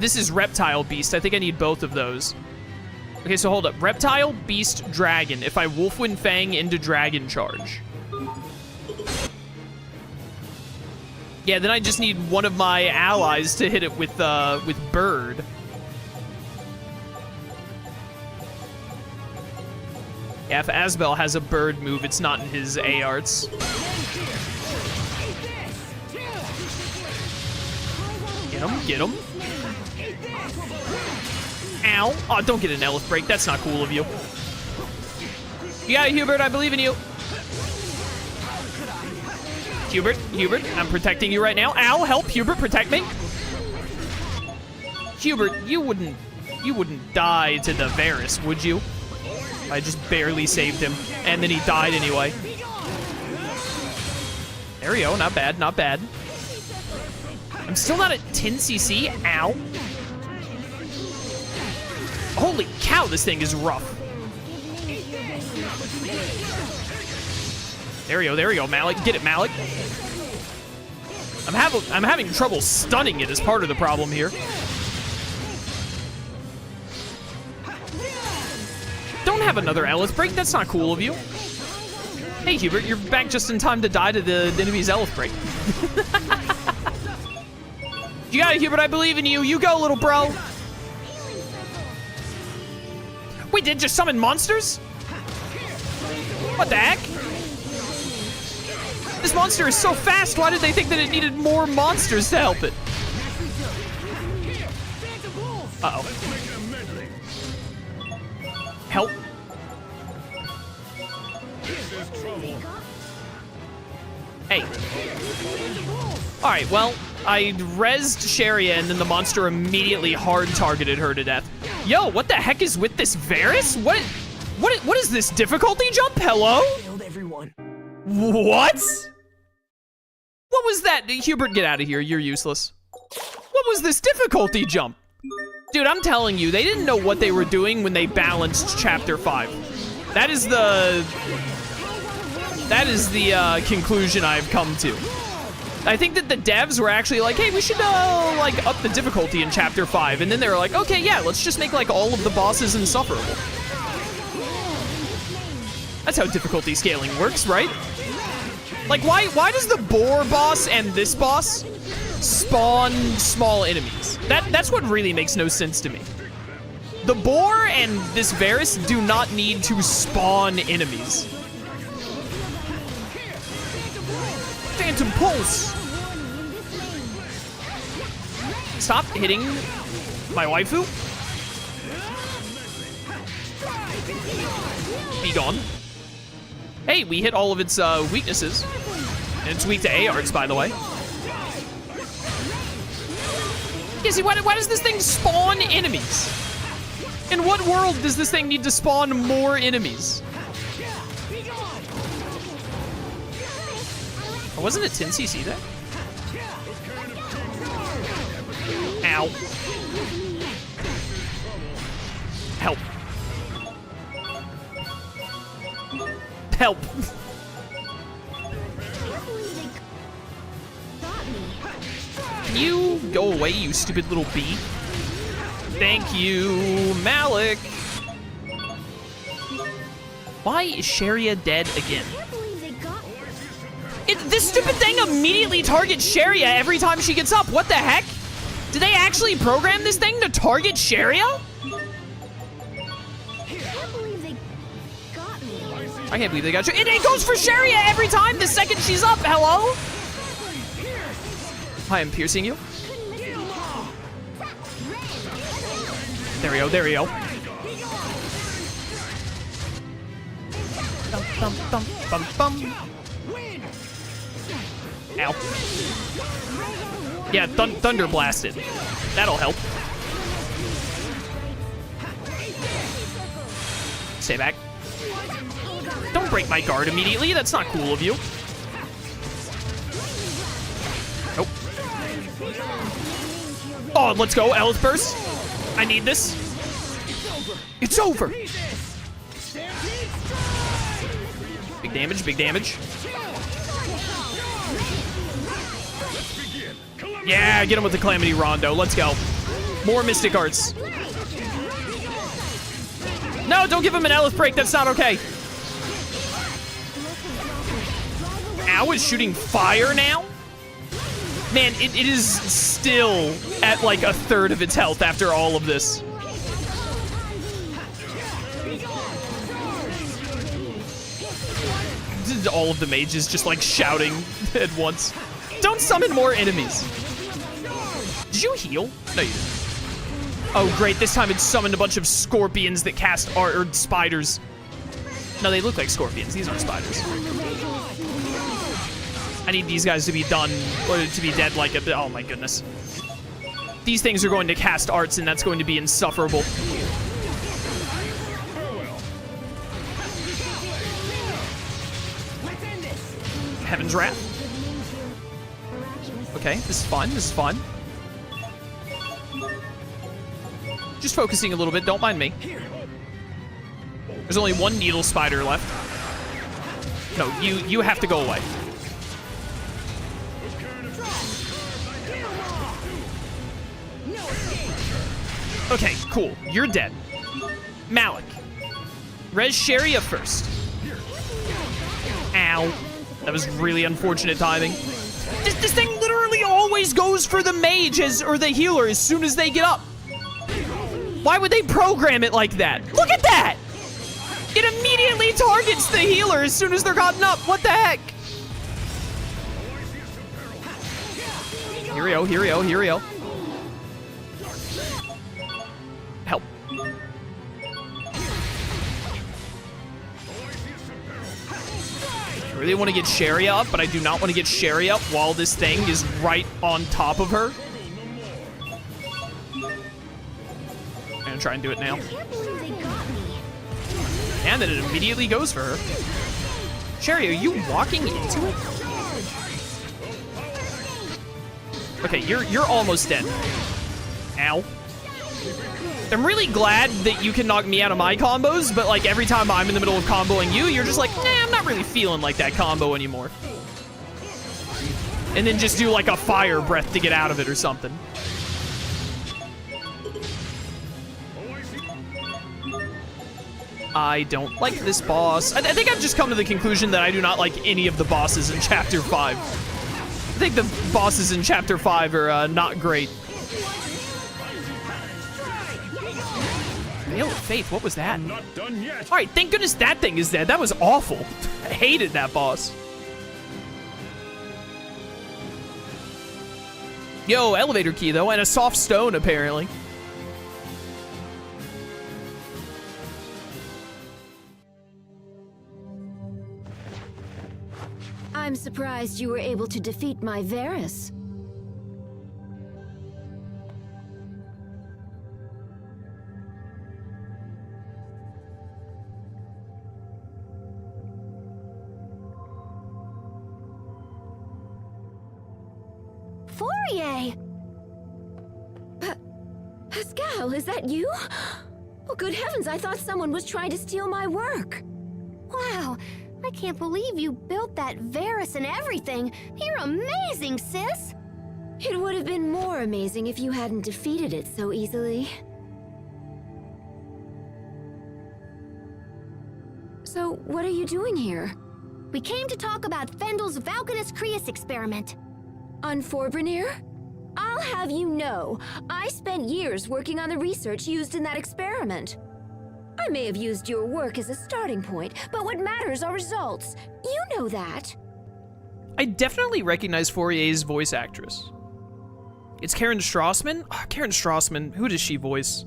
this is Reptile Beast. I think I need both of those. Okay, so hold up. Reptile, Beast, Dragon. If I Wolfwind Fang into Dragon Charge. Yeah, then I just need one of my allies to hit it with Bird. Yeah, if Asbel has a bird move, it's not in his A-arts. Get him, get him. Ow. Oh, don't get an Elf break. That's not cool of you. You got it, Hubert. I believe in you. Hubert, I'm protecting you right now. Ow, help, Hubert, protect me. Hubert, you wouldn't die to the Varus, would you? I just barely saved him, and then he died anyway. There we go, not bad, not bad. I'm still not at 10 CC, ow. Holy cow, this thing is rough. There we go, Malik. Get it, Malik. I'm having trouble stunning it as part of the problem here. Don't have another Elith break. That's not cool of you. Hey, Hubert, you're back just in time to die to the enemy's Elith break. You got it, Hubert. I believe in you. You go, little bro. Wait, did it just summon monsters? What the heck? This monster is so fast. Why did they think that it needed more monsters to help it? Uh-oh. Help. Hey. Alright, well, I rezzed Sharia and then the monster immediately hard targeted her to death. Yo, what the heck is with this Varus? What is this difficulty jump? Hello? What? What was that? Hubert, get out of here. You're useless. What was this difficulty jump? Dude, I'm telling you, they didn't know what they were doing when they balanced Chapter 5. That is the conclusion I've come to. I think that the devs were actually like, hey, we should, like, up the difficulty in Chapter 5. And then they were like, okay, yeah, let's just make, like, all of the bosses insufferable. That's how difficulty scaling works, right? Like, why does the boar boss and this boss spawn small enemies? That's what really makes no sense to me. The boar and this Varus do not need to spawn enemies. Phantom Pulse! Stop hitting my waifu. Be gone. Hey, we hit all of its weaknesses. And it's weak to A-arts, by the way. Yeah, see, why does this thing spawn enemies? In what world does this thing need to spawn more enemies? Oh, wasn't it 10 CC there? Ow. Help. Help. Can you go away, you stupid little bee? Thank you, Malik. Why is Sharia dead again? This stupid thing immediately targets Sharia every time she gets up. What the heck? Did they actually program this thing to target Sharia? I can't believe they got you. It goes for Sharia every time the second she's up. Hello? I am piercing you. There we go, there we go. Bum, bum, bum, bum, bum. Ow. Yeah, Thunder Blasted. That'll help. Stay back. Don't break my guard immediately. That's not cool of you. Nope. Oh, let's go. Ellis Burst. I need this. It's over. Big damage, big damage. Yeah, get him with the Calamity Rondo. Let's go. More Mystic Arts. No, don't give him an Elif break. That's not okay. Ow, it's shooting fire now? Man, it is still at like a third of its health after all of this. All of the mages just like shouting at once. Don't summon more enemies. Did you heal? No, you didn't. Oh, great. This time it summoned a bunch of scorpions that cast art, or spiders. No, they look like scorpions. These aren't spiders. I need these guys to be done, or to be dead like a bit. Oh my goodness. These things are going to cast arts, and that's going to be insufferable. Heaven's Wrath. Okay, this is fun. This is fun. Just focusing a little bit. Don't mind me. There's only one needle spider left. No, you have to go away. Okay, cool. You're dead. Malik. Res Sharia first. Ow. That was really unfortunate timing. This thing literally always goes for the mage or the healer as soon as they get up. Why would they program it like that? Look at that! It immediately targets the healer as soon as they're gotten up. What the heck? Here we go, here we go, here we go. Help. I really want to get Sherry up, but I do not want to get Sherry up while this thing is right on top of her. I'm gonna try and do it now. And then it immediately goes for her. Sherry, are you walking into it? Okay, you're almost dead. Ow. I'm really glad that you can knock me out of my combos, but like every time I'm in the middle of comboing you, you're just like, nah, I'm not really feeling like that combo anymore. And then just do like a fire breath to get out of it or something. I don't like this boss. I think I've just come to the conclusion that I do not like any of the bosses in Chapter 5. I think the bosses in Chapter 5 are not great. Veil of Faith, what was that? Not done yet. All right, thank goodness that thing is dead. That was awful. I hated that boss. Yo, elevator key though, and a soft stone apparently. I'm surprised you were able to defeat my Varus. Fourier! Pascal, is that you? Oh, good heavens, I thought someone was trying to steal my work. Wow, I can't believe you built that Varus and everything. You're amazing, sis! It would have been more amazing if you hadn't defeated it so easily. So, what are you doing here? We came to talk about Fendel's Valkanus Creus experiment. On Fourier? I'll have you know, I spent years working on the research used in that experiment. I may have used your work as a starting point, but what matters are results. You know that. I definitely recognize Fourier's voice actress. It's Karen Strassman? Oh, Karen Strassman, who does she voice?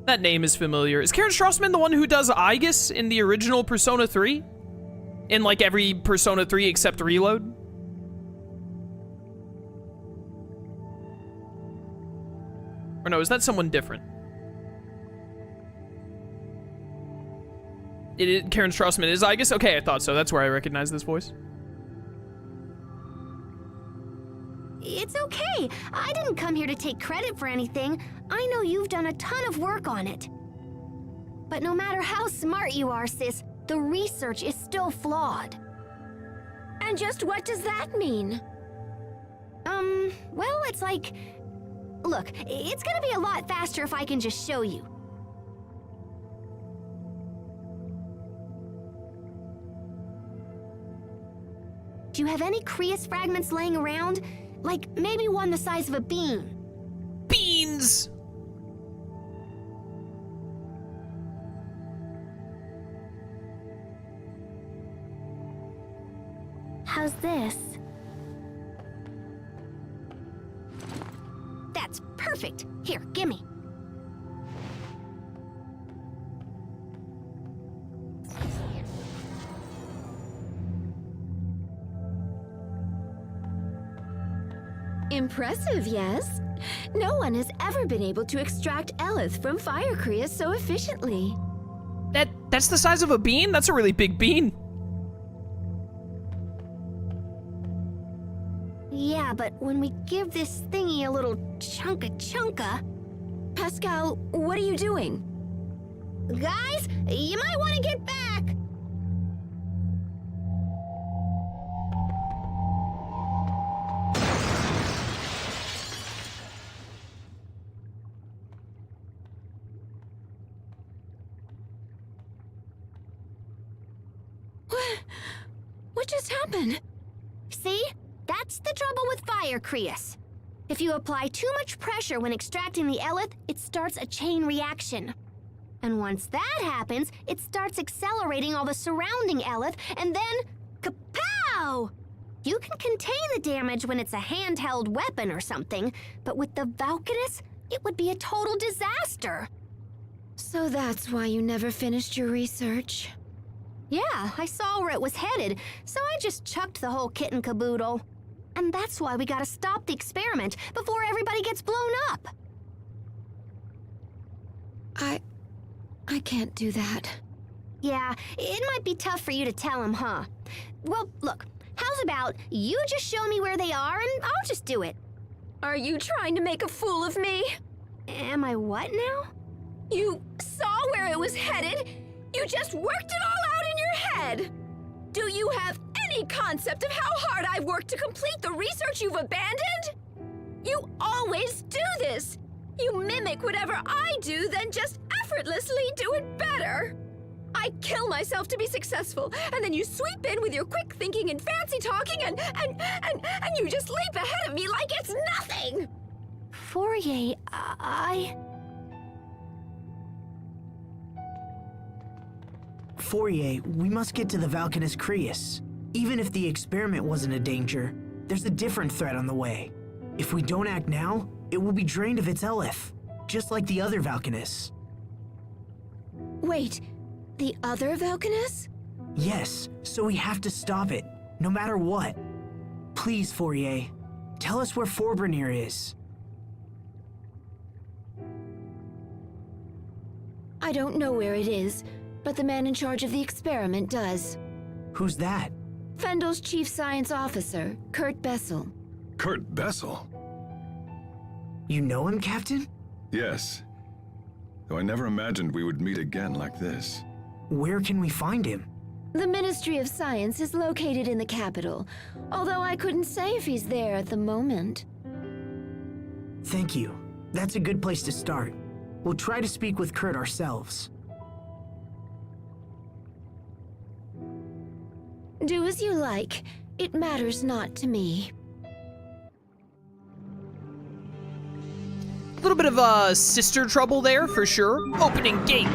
That name is familiar. Is Karen Strassman the one who does Aegis in the original Persona 3? In like every Persona 3 except Reload? Or no, is that someone different? Karen Strassman is Aegis? Okay, I thought so. That's where I recognize this voice. It's okay. I didn't come here to take credit for anything. I know you've done a ton of work on it. But no matter how smart you are, sis, the research is still flawed. And just what does that mean? Well, it's like look, it's gonna be a lot faster if I can just show you. Do you have any Creus fragments laying around? Like, maybe one the size of a bean. Beans! How's this? That's perfect. Here, gimme. Impressive, yes? No one has ever been able to extract Elith from fire Creus so efficiently. That's the size of a bean? That's a really big bean. Yeah, but when we give this thingy a little chunka... Pascal, what are you doing? Guys, you might want to get back! What just happened? See? That's the trouble with fire Creus. If you apply too much pressure when extracting the Elith, it starts a chain reaction. And once that happens, it starts accelerating all the surrounding Elith, and then... kapow! You can contain the damage when it's a handheld weapon or something, but with the Valkanus, it would be a total disaster. So that's why you never finished your research? Yeah, I saw where it was headed, so I just chucked the whole kit and caboodle. And that's why we gotta stop the experiment before everybody gets blown up. I can't do that. Yeah, it might be tough for you to tell him, huh? Well, look, how's about you just show me where they are and I'll just do it. Are you trying to make a fool of me? Am I what now? You saw where it was headed? You just worked it all out in your head! Do you have any concept of how hard I've worked to complete the research you've abandoned? You always do this! You mimic whatever I do, then just effortlessly do it better! I kill myself to be successful, and then you sweep in with your quick thinking and fancy talking, and you just leap ahead of me like it's nothing! Fourier, Fourier, we must get to the Valkanus Creus. Even if the experiment wasn't a danger, there's a different threat on the way. If we don't act now, it will be drained of its Elith, just like the other Valkanus. Wait, the other Valkanus? Yes, so we have to stop it, no matter what. Please, Fourier, tell us where Forbrenir is. I don't know where it is, but the man in charge of the experiment does. Who's that? Fendel's chief science officer, Kurt Bessel. Kurt Bessel? You know him, Captain? Yes. Though I never imagined we would meet again like this. Where can we find him? The Ministry of Science is located in the capital, although I couldn't say if he's there at the moment. Thank you. That's a good place to start. We'll try to speak with Kurt ourselves. Do as you like. It matters not to me. A little bit of sister trouble there, for sure. Opening gate.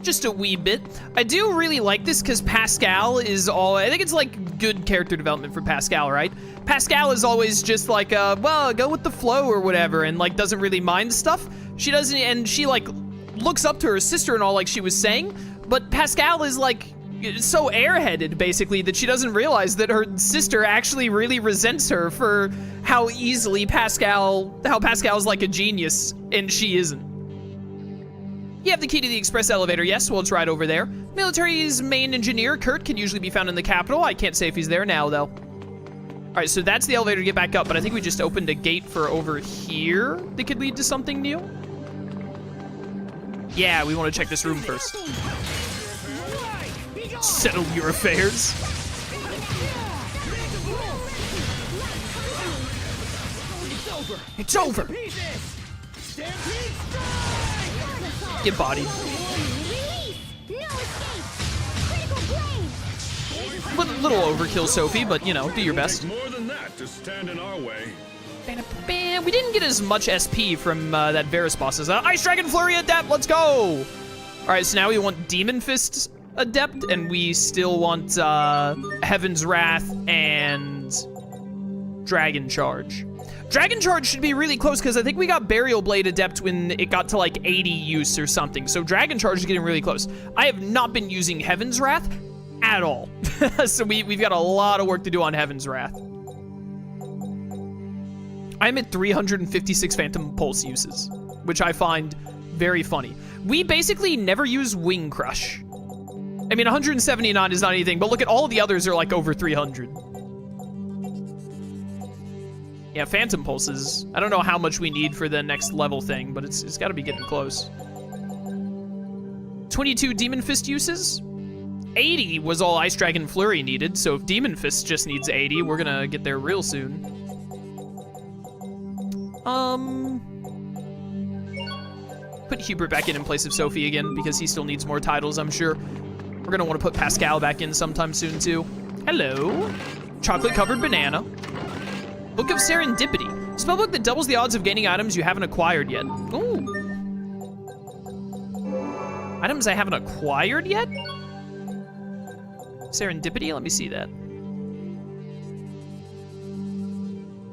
Just a wee bit. I do really like this because Pascal is I think it's like good character development for Pascal, right? Pascal is always just like, well, go with the flow or whatever, and like doesn't really mind stuff. She doesn't, and she like looks up to her sister and all, like she was saying, but Pascal is like so airheaded basically that she doesn't realize that her sister actually really resents her for how Pascal's like a genius and she isn't. You have the key to the express elevator, yes, well, it's right over there. Military's main engineer, Kurt, can usually be found in the capital. I can't say if he's there now, though. All right, so that's the elevator to get back up, but I think we just opened a gate for over here that could lead to something new. Yeah, we want to check this room first. Settle your affairs. over. It's over. Pieces. Stampede strike. Get bodied. Release! No escape! Critical blade! Little overkill, Sophie, but you know, do your best. More than that to stand in our way. We didn't get as much SP from that Varus boss. Ice Dragon Flurry Adept, let's go! Alright, so now we want Demon Fist Adept, and we still want Heaven's Wrath and Dragon Charge. Dragon Charge should be really close, because I think we got Burial Blade Adept when it got to like 80 use or something, so Dragon Charge is getting really close. I have not been using Heaven's Wrath at all, so we've got a lot of work to do on Heaven's Wrath. I'm at 356 Phantom Pulse uses, which I find very funny. We basically never use Wing Crush. I mean, 179 is not anything, but look at all the others are like over 300. Yeah, Phantom Pulses. I don't know how much we need for the next level thing, but it's got to be getting close. 22 Demon Fist uses. 80 was all Ice Dragon Flurry needed, so if Demon Fist just needs 80, we're gonna get there real soon. Put Hubert back in place of Sophie again, because he still needs more titles, I'm sure. We're gonna want to put Pascal back in sometime soon, too. Hello. Chocolate-covered banana. Book of Serendipity. Spellbook that doubles the odds of gaining items you haven't acquired yet. Ooh. Items I haven't acquired yet? Serendipity? Let me see that.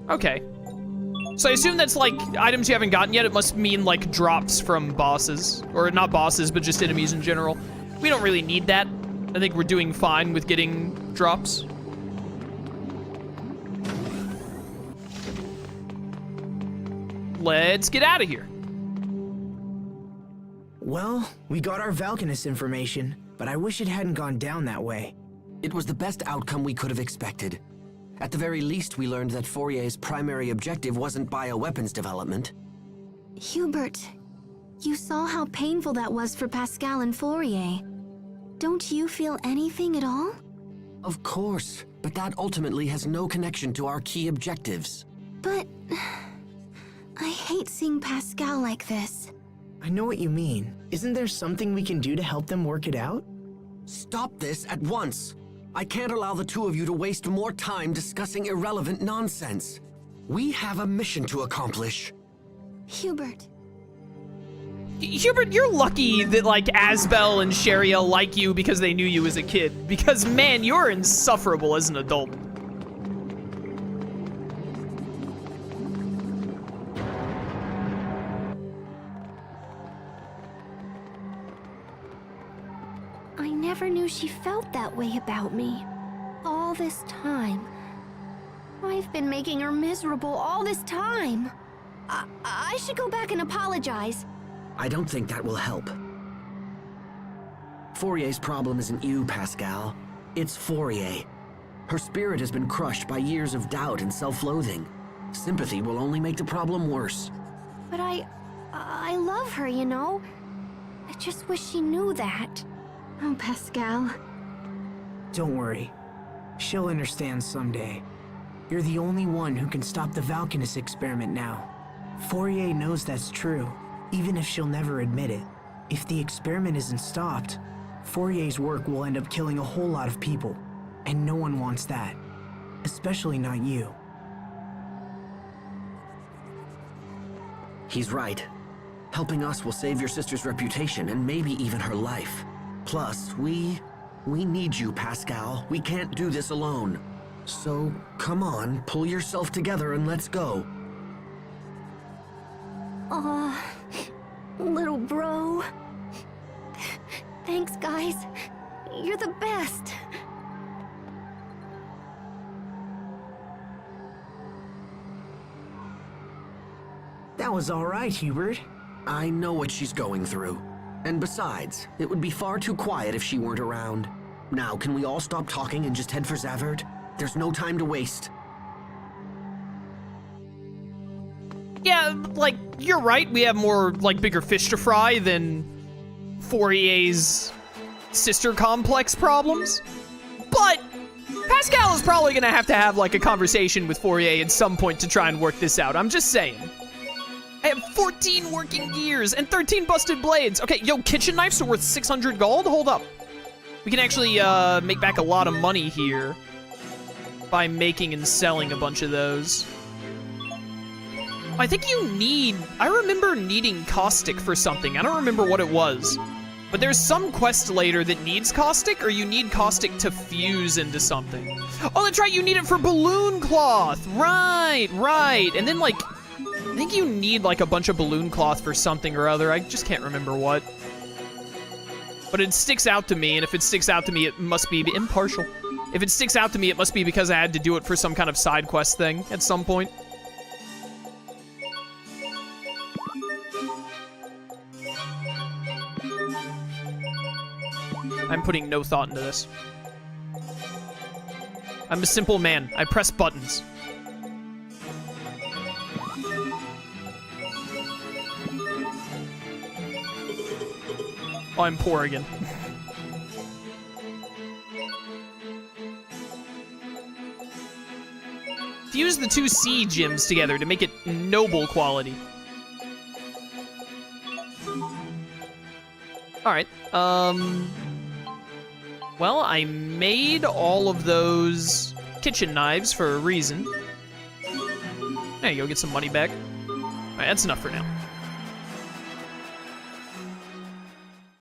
Okay. So I assume that's like items you haven't gotten yet. It must mean like drops from bosses. Or not bosses, but just enemies in general. We don't really need that. I think we're doing fine with getting drops. Let's get out of here. Well, we got our Valkanus information, but I wish it hadn't gone down that way. It was the best outcome we could have expected. At the very least, we learned that Fourier's primary objective wasn't bioweapons development. Hubert, you saw how painful that was for Pascal and Fourier. Don't you feel anything at all? Of course, but that ultimately has no connection to our key objectives. But I hate seeing Pascal like this. I know what you mean. Isn't there something we can do to help them work it out? Stop this at once! I can't allow the two of you to waste more time discussing irrelevant nonsense. We have a mission to accomplish. Hubert. Hubert, you're lucky that like Asbel and Sharia like you because they knew you as a kid. Because man, you're insufferable as an adult. I never knew she felt that way about me. All this time. I've been making her miserable all this time. I should go back and apologize. I don't think that will help. Fourier's problem isn't you, Pascal. It's Fourier. Her spirit has been crushed by years of doubt and self-loathing. Sympathy will only make the problem worse. But I love her, you know? I just wish she knew that. Oh, Pascal. Don't worry. She'll understand someday. You're the only one who can stop the Valkanus experiment now. Fourier knows that's true, even if she'll never admit it. If the experiment isn't stopped, Fourier's work will end up killing a whole lot of people, and no one wants that. Especially not you. He's right. Helping us will save your sister's reputation and maybe even her life. Plus, we need you, Pascal. We can't do this alone. So, come on, pull yourself together and let's go. Little bro. Thanks, guys. You're the best. That was all right, Hubert. I know what she's going through. And besides, it would be far too quiet if she weren't around. Now, can we all stop talking and just head for Zavert? There's no time to waste. Yeah, like, you're right. We have more, like, bigger fish to fry than Fourier's sister complex problems. But Pascal is probably gonna have to have, like, a conversation with Fourier at some point to try and work this out. I'm just saying. I have 14 working gears and 13 busted blades. Okay, yo, kitchen knives are worth 600 gold? Hold up. We can actually, make back a lot of money here by making and selling a bunch of those. I think you need... I remember needing caustic for something. I don't remember what it was. But there's some quest later that needs caustic, or you need caustic to fuse into something. Oh, that's right, you need it for balloon cloth. Right, right. And then, like, I think you need, like, a bunch of balloon cloth for something or other. I just can't remember what. But it sticks out to me, and if it sticks out to me, it must be impartial. If it sticks out to me, it must be because I had to do it for some kind of side quest thing at some point. I'm putting no thought into this. I'm a simple man. I press buttons. Oh, I'm poor again. Fuse the two C gems together to make it noble quality. Alright, well, I made all of those kitchen knives for a reason. There you go, get some money back. Alright, that's enough for now.